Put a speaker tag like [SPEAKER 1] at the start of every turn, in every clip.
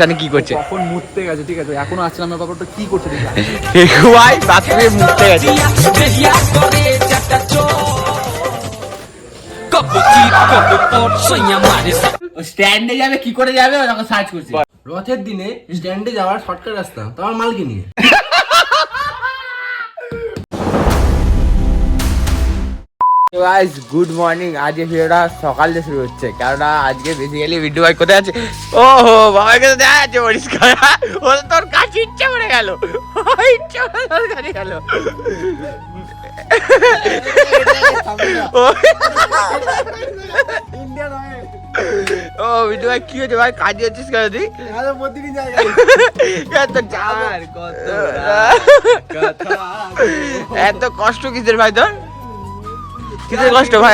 [SPEAKER 1] জানি কি করছে,
[SPEAKER 2] কখন মুততে গেছে, ঠিক আছে এখনো আসছে না, ব্যাপারটা কি করছে
[SPEAKER 1] ভাই বাথরুমে মুততে গেছে। স্ট্যান্ডে যাবে কি করে যাবে ওরকম সার্চ করছে।
[SPEAKER 2] রথের দিনে স্ট্যান্ডে যাওয়ার শর্টকাট রাস্তা, তোমার মালকে নিয়ে।
[SPEAKER 1] Guys good morning. আজকে ভিডিওটা সকাল থেকে শুরু হচ্ছে, কেননা আজকে বেসিক্যালি ভিডিও ভাই কোথায় আছে, ওহো বাবার কাছে দেখা যাচ্ছে পরিষ্কার। ও তোর কাছে ইচ্ছে পড়ে গেল, ইচ্ছে পড়ে তোর কাছে গেল। ও ভিডিও ভাই কি হচ্ছে ভাই, কাজে হচ্ছিস কেন তুই? এত কষ্ট কিসের ভাই তোর, কিসের কষ্ট ভাই?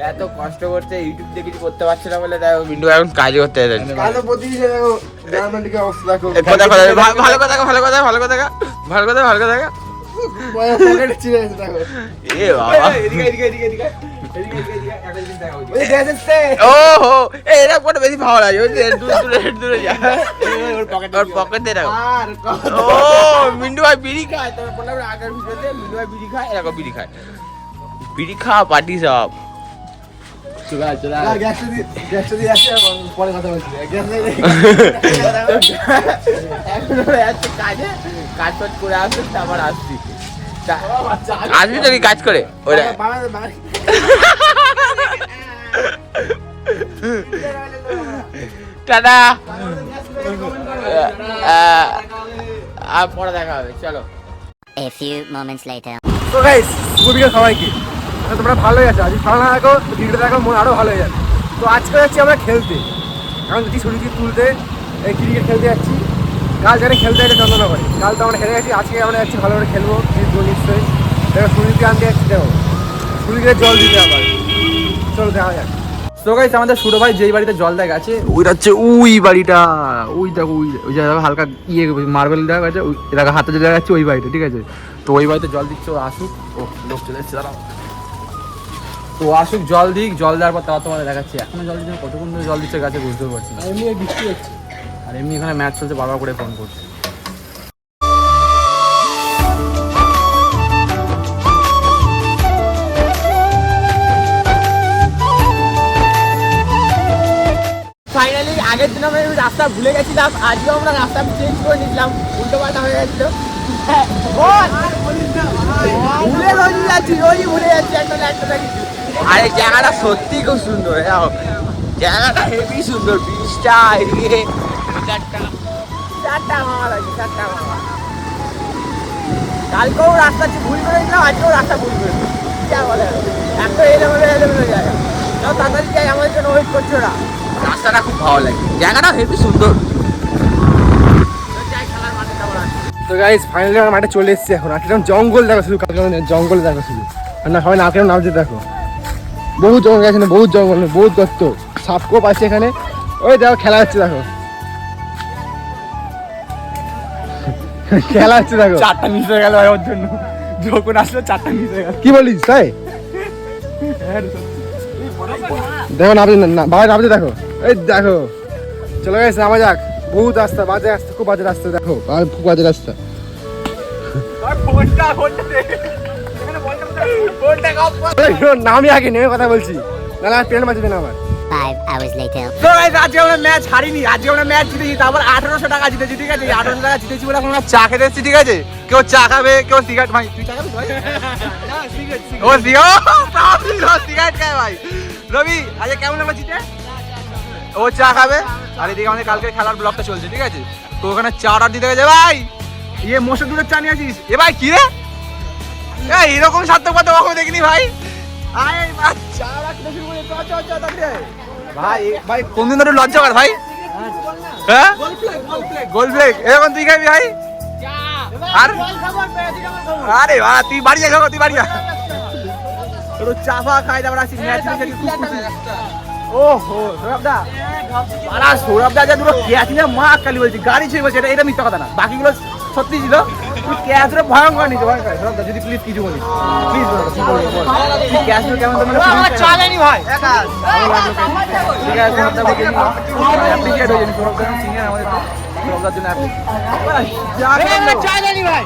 [SPEAKER 1] এত কষ্ট করছে, ইউটিউব দিয়ে কিছু করতে পারছে না বলে তাই ভিডিও এখন কাজ করতে যাচ্ছে। ভালো কথা ভালো কথা ভালো কথা ভালো কথা ভালো কথা। এ বাবা ওহো এরকম করে বেশি ভালো লাগে, দূরে যা পকেট দিয়ে রাখো। ও মিন্টু ভাই বিড়ি খায়, তোর বললাম আগের ভিডিওতে মিন্টু ভাই বিড়ি খায়, এরকম বিড়ি খায়, বিড়ি খা পার্টি সব। কাজ ফাজ করে আসছিস, আবার আসছি আসবি তো কাজ করে ওরা। টাটা, পরে দেখা হবে, চলো।
[SPEAKER 3] A few moments later.
[SPEAKER 2] তো গাইস শুভ বিকেল সবাইকে। তোমরা ভালোই আছো, আজ ভালো না দেখো ভিডিও দেখো মন আরো ভালো হয়ে যাবে। তো আজকে যাচ্ছি আমরা খেলতে, এখন যাচ্ছি শরীরকে তুলতে, এই ক্রিকেট খেলতে যাচ্ছি। কাল যারা খেলতে যাচ্ছে চন্দ্রনগরে, কাল তো আমরা হেরে গেছি, আজকে আমরা যাচ্ছি ভালো করে খেলবো নিশ্চয়ই। দেখো শরীরকে আনতে যাচ্ছি, দেখো শরীরকে জল দিতে আবার, চলো দেখা যাক। তো গাইস আমাদের ছোটো ভাই যেই বাড়িতে জল দেয় গেছে, ওইটা হচ্ছে ওই বাড়িটা, ওই দেখো ওই জায়গা হালকা ইয়ে মার্বেল দেওয়া গেছে, ওই এলাকা হাতে যে দেখাচ্ছে ওই বাড়িটা, ঠিক আছে। তো ওই বাড়িতে জল দিচ্ছে, ও আসুক, ও লোক চলে এসছে দাঁড়াও, তো আসুক জল দিক, জল দেওয়ার পর তারা তোমাদের দেখাচ্ছি। এখনো জল দিচ্ছে, কতক্ষণ ধরে জল দিচ্ছে গাছে বুঝতে পারছি না। এমনি বৃষ্টি হচ্ছে, আর এমনি এখানে ম্যাচ চলছে, বারবার করে ফোন করছে।
[SPEAKER 1] ফাইনালি আগের দিন আমরা রাস্তা ভুলে গেছিলাম, আজকেও আমরা রাস্তা চেঞ্জ করে নিয়েছিলাম, উল্টো পাল্টা হয়ে গেছিল। আরে জায়গাটা সত্যি খুব সুন্দর, জায়গাটা হেভি সুন্দর, বীজটা এদিকে চারটা মামা লাগছে, চারটা মামা। কালকেও রাস্তা ভুল করে দিলাম, আজকেও রাস্তা ভুল করে দিলাম, যা বলে একটা এলোমেলো জায়গা। তাও তাড়াতাড়ি যাই, আমাদের জন্য ওয়েট করছে ওরা। রাস্তাটা খুব ভালো লাগে, জায়গাটা হেভি সুন্দর।
[SPEAKER 2] তো গাইস ফাইনালি আমরা মাঠে চলে এসেছি এখন। আর কিরকম জঙ্গল দেখো, শুধু জঙ্গল দেখো শুধু, আর না সবাই নাকের নামছে দেখো, বহুত জঙ্গল আছে না, বহুত জঙ্গল, বহুত গর্ত, সাপকোপ আছে এখানে। ওই দেখো খেলা হচ্ছে, দেখো খেলা হচ্ছে, দেখো চারটা মিস হয়ে গেল ভাই ওর জন্য, যখন আসলো চারটা মিস হয়ে গেল। কি বলিস তাই? দেখো না ভাই নামছে, দেখো এই দেখো চলে গেছে, নামা যাক। বহুত রাস্তা, বাজে রাস্তা, খুব বাজে রাস্তা, দেখো আর খুব বাজে রাস্তা। নামি আগে নেমে কথা বলছি, না না ট্রেন বাজবে না আমার।
[SPEAKER 3] 5 hours later.
[SPEAKER 1] তো গাইস আজকে আমরা ম্যাচ হারিনি, আজকে আমরা ম্যাচ জিতেছি, তারপর 1800 টাকা জিতেছি, ঠিক আছে। 1800 টাকা জিতেছি বলে আমরা চা খেতে এসেছি, ঠিক আছে। কেউ চা খাবে, কেউ সিগারেট। ভাই তুই চা খাবি ভাই? না সিগারেট, ও সিগারেট খায় ভাই। রবি আজকে কেমন লাগলো জিতে? ও চা খাবে, আর এদিকে আমাদের কালকে খেলার ব্লগটা চলছে, ঠিক আছে। তো ওখানে চা অর্ডার দিতে গেছে ভাই, ইয়ে মোষের দুধের চা নিয়ে আসিস। এ ভাই কি রে, এরকম সার্থকতা কখনো দেখিনি ভাই। আয় চা রাখতে শুরু করে ভাই, ভাই কোনদিন ধরে লজ্জা কর ভাই, হ্যাঁ গোল ফ্লেক এরকম তুই খাবি ভাই? আর আরে ভাই তুই বাড়ি যা, তুই বাড়ি যা, তোর চা ফা খাই, তারপর আসিস ম্যাচ খেলি, খুব খুশি। ওহো সৌরভদা, আরে সৌরভদা যা দুটো খেয়ে আছি না, মা কালি বলছি, গাড়ি ছুঁয়ে বলছে, এটা মিথ্যা কথা না, বাকিগুলো সত্যি ছিল তুই ক্যাশটা ভয়ঙ্কর নিচে ভয়ঙ্কর সরব যদি প্লিজ কিছু বলিস প্লিজ বল কি বলবো বল তুই ক্যাশটা কেমন তোমার আমার চালানি ভাই ঠিক আছে আমরা বলি অ্যাপ্রিশিয়েট হয়ে যাবে সরব সিনিয়র আমাদের সরবদার জন্য অ্যাপ্রিশিয়েট চালানি ভাই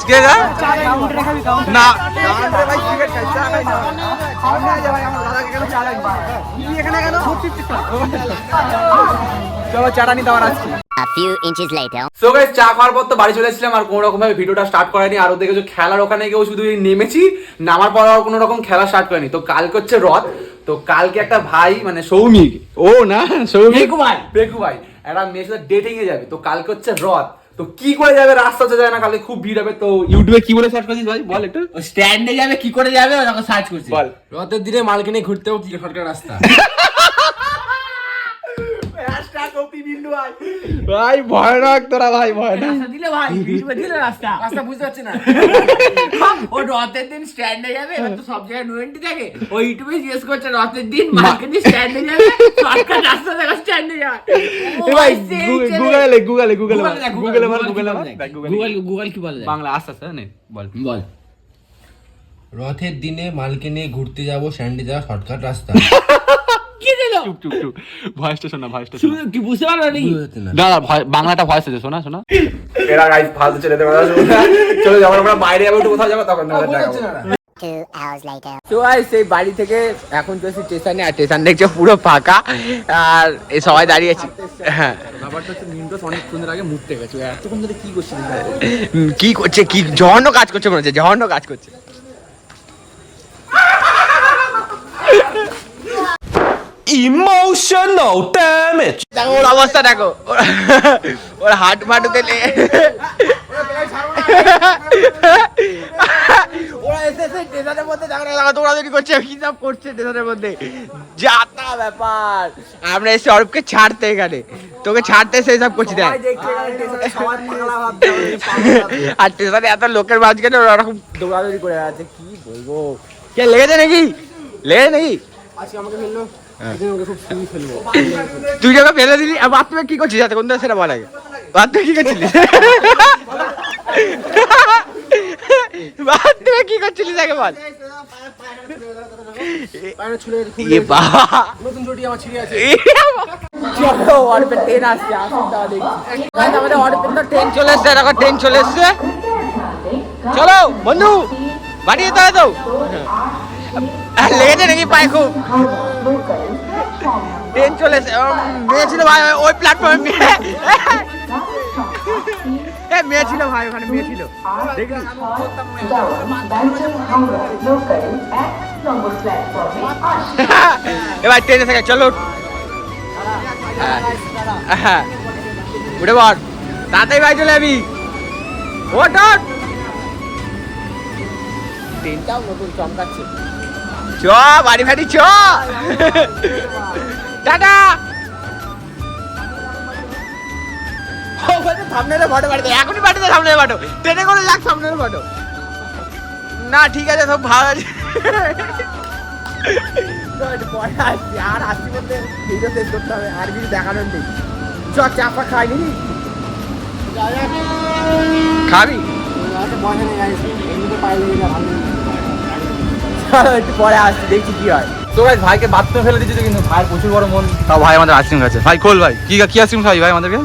[SPEAKER 1] কে গা না রে ভাই সিগারেট খাই চা খাই না সামনে আ যা ভাই আমার দাদাকে কেন চা লাগবে তুই এখানে কেন চলো চাটানি দাও আজকে
[SPEAKER 3] A few inches later.
[SPEAKER 4] So guys চা খাওয়ার পর তো বাড়ি চলে এসেছিলাম আর কোনো রকম ভাবে ভিডিওটা স্টার্ট করাইনি আর ওদিকে যে খেলার ওখানে গিয়েও শুধু নেমেছি নামার পর আর কোনো রকম খেলা স্টার্ট করেনি তো কালকে হচ্ছে রথ তো কালকে একটা ভাই মানে সৌমিক ও না সৌমিক পেকু ভাই একটা মেয়ের সাথে ডেটিং এ যাবে তো কালকে হচ্ছে রথ তো কি করে যাবে রাস্তা যায় না কালকে খুব ভিড় হবে তো ইউটিউবে কি বলে সার্চ করছিস ভাই বল একটু
[SPEAKER 5] স্ট্যান্ডে যাবে কি করে যাবে ওটাকে সার্চ করছি
[SPEAKER 4] বল
[SPEAKER 2] রথের দিনে মালকে নিয়ে ঘুরতেও কি শর্টকাট রাস্তা
[SPEAKER 1] ভাই ভয়ানক তোরা ভাই ভয়ানক
[SPEAKER 5] রাস্তা দিলে ভাই ইউটিউবে দিলে রাস্তা
[SPEAKER 2] বুঝতে পারছি না
[SPEAKER 5] ও রথের দিন স্ট্যান্ডে যাবে এবার তো সব জায়গায় নোয়েন্টি থাকে ও ইউটিউবে জিজ্ঞেস করছে রথের দিন মার্কেটে স্ট্যান্ডে যাবে শর্টকাট রাস্তা দেখো স্ট্যান্ডে যাবে
[SPEAKER 1] ভাই গুগলে গুগল
[SPEAKER 5] কি বলে
[SPEAKER 1] বাংলা আস্তে আস্তে নে বল
[SPEAKER 5] বল
[SPEAKER 2] রথের দিনে মালকে নিয়ে ঘুরতে যাব স্যান্ডে যাওয়া শর্টকাট রাস্তা
[SPEAKER 5] কি দিল
[SPEAKER 1] চুপ ভয়েসটা শোনা
[SPEAKER 5] কি বুঝতে পারো নাকি
[SPEAKER 1] দাদা বাংলাটা ভয়েস আছে শোনা
[SPEAKER 4] এরা গাইস ফালতু ছেলেদের কথা চলো যখন আমরা বাইরে যাবো একটু কোথাও যাবো তখন তোমাদের দেখাবো
[SPEAKER 3] 2 hours later.
[SPEAKER 5] তো সেই বাড়ি থেকে এখন চলছি স্টেশনে আর স্টেশন দেখছো পুরো ফাঁকা আর এই সবাই দাঁড়িয়ে আছি হ্যাঁ
[SPEAKER 2] ব্যাপারটা হচ্ছে নিমটা অনেক সুন্দর আগে মুড়তে গেছে এতক্ষণ ধরে কি করছিস
[SPEAKER 5] কি করছে কি জঘন্য কাজ করছে মনে হচ্ছে জঘন্য কাজ করছে
[SPEAKER 6] Emotional damage.
[SPEAKER 5] দেখো ওর অবস্থা দেখো ওর হাট ফাটুতে ওরা এসেছে স্টেশনের মধ্যে দেখো দৌড়াদৌড়ি করছে কি সব করছে স্টেশনের মধ্যে যাতা ব্যাপার আমরা এসে অরূপকে ছাড়তে এখানে তোকে ছাড়তে সেই সব করছি দেখ আর স্টেশনে এত লোকের মাঝখানে ওরা ওরকম দৌড়াদৌড়ি করে আছে কি বলবো কে লেগেছে নাকি
[SPEAKER 2] আজকে আমাকে ফেললো খুব সুই ফেলবো
[SPEAKER 5] তুই যখন ফেলে দিলি আর বাথরুমে কি করছিস যাতে কোন সেটা বল আগে বাথরুমে কি করছিলিস বাথরুমে কি করছিলিস আগে বল এ বাবা
[SPEAKER 2] নতুন জুটি আমার ছিঁড়ে আছে
[SPEAKER 5] চলো অর্পের ট্রেন আসছে আসুন তাহলে দেখছি আমাদের অর্পের তো ট্রেন চলে এসছে দেখো ট্রেন চলে এসছে চলো বন্ধু বাড়ি যেতে হবে তো লেগেছে নাকি পায়ে খুব ট্রেন চলে এসে মেয়ে ছিল ভাই ওই প্ল্যাটফর্মে মেয়ে ছিল ভাই ওখানে মেয়ে ছিল দেখলি এবার ট্রেনে থেকে চলো উঠে বল তাড়াতাড়ি ভাই চলে যাবি ওট ট্রেনটাও নতুন চমকাচ্ছে চ বাড়ি ফাড়ি চ টাটা সামনের ফটো বাড়িতে এখনই বাড়িতে সামনের ফটো ট্রেনে করে যাক সামনের ফটো না ঠিক আছে সব ভালো আছে পরে আসছি আর আসছি বলতে ভিডিও শেষ করতে হবে আর কিছু দেখানোর নেই চ চাপা খাইনি খাবি একটু পরে আসছি দেখছি কি হয়
[SPEAKER 1] তো ভাই ভাইকে বাথরুমে ফেলে দিয়েছে কিন্তু ভাইয়ের প্রচুর বড় মন তাও ভাই আমাদের আইসক্রিম খাচ্ছে ভাই খোল ভাই কি আইসক্রিম খাবি ভাই আমাদেরকে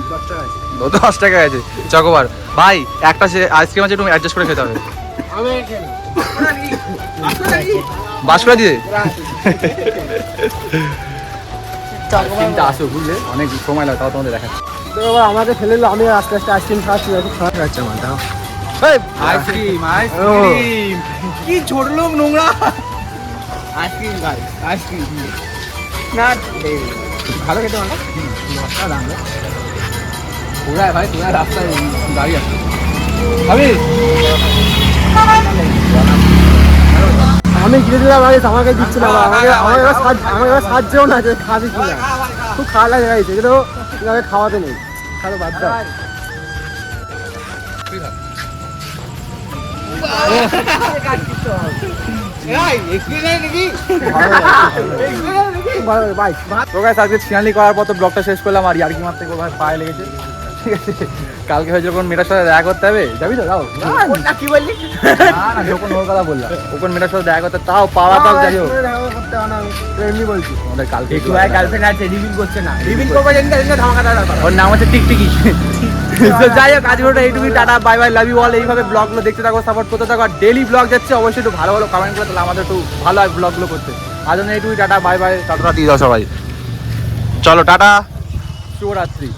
[SPEAKER 1] 10 টাকা আছে চকোবার ভাই একটা আইসক্রিম আছে একটু অ্যাডজাস্ট করে খেতে হবে বাস করে দিয়ে আইসক্রিমটা আসো বুঝলে অনেক সময় লাগে তাও তোমাদের দেখাচ্ছি
[SPEAKER 2] আমাকে ফেলে দিল আমি আস্তে আস্তে আইসক্রিম খাচ্ছি খুব খারাপ লাগছে আমার দাও
[SPEAKER 1] আইসক্রিম কি ছোট লোক নোংরা
[SPEAKER 5] আইসক্রিম ভাই আইসক্রিম না
[SPEAKER 1] ভালো খেতে পারো ঘোরায় ভাই তোরা রাস্তায় গাড়ি আছে ভাবি
[SPEAKER 2] আমি গিয়ে দিলাম আমাকে দিচ্ছে না আমাকে সাহায্যও না যে খাবি কি না খুব খাওয়া লাগে গাইছে এগুলো আমাকে খাওয়াতে নেই খাওয়া বাদ দাও
[SPEAKER 1] তো গাইস আজকে ছিনালি করার পর তো ব্লগটা শেষ করলাম আর ইয়ার্কি মারতে পায়ে লেগেছে ঠিক আছে কালকে হয়েছিল কোন মেয়েটার সাথে দেখা করতে হবে যাবি তো যাও
[SPEAKER 5] না কি বললি
[SPEAKER 1] না যখন ওর কথা বললাম ওখান মেয়েটার সাথে দেখা করতে তাও পাওয়া তাও যাই হোক
[SPEAKER 2] করতে হয় না, এমনি বলছি।
[SPEAKER 1] আমাদের কালকে
[SPEAKER 5] একটু ভাই গার্লফ্রেন্ড আছে রিভিল করছে না রিভিল করবে যেদিন ধামাকা দাঁড়া
[SPEAKER 1] ওর নাম হচ্ছে টিকটিকি তো যাই হোক আজ ভিডিওটা এইটুকুই tata bye bye love you all এইভাবে ব্লগগুলো দেখতে থাকো সাপোর্ট করতে থাকো আর ডেলি ব্লগ যাচ্ছে অবশ্যই একটু ভালো ভালো কমেন্ট করে তাহলে আমাদের একটু ভালো হয় ব্লগগুলো করতে আজ জন্য এইটুকুই টাটা বাই বাই টাটা দিয়ে দাও সবাই চলো টাটা শুভরাত্রি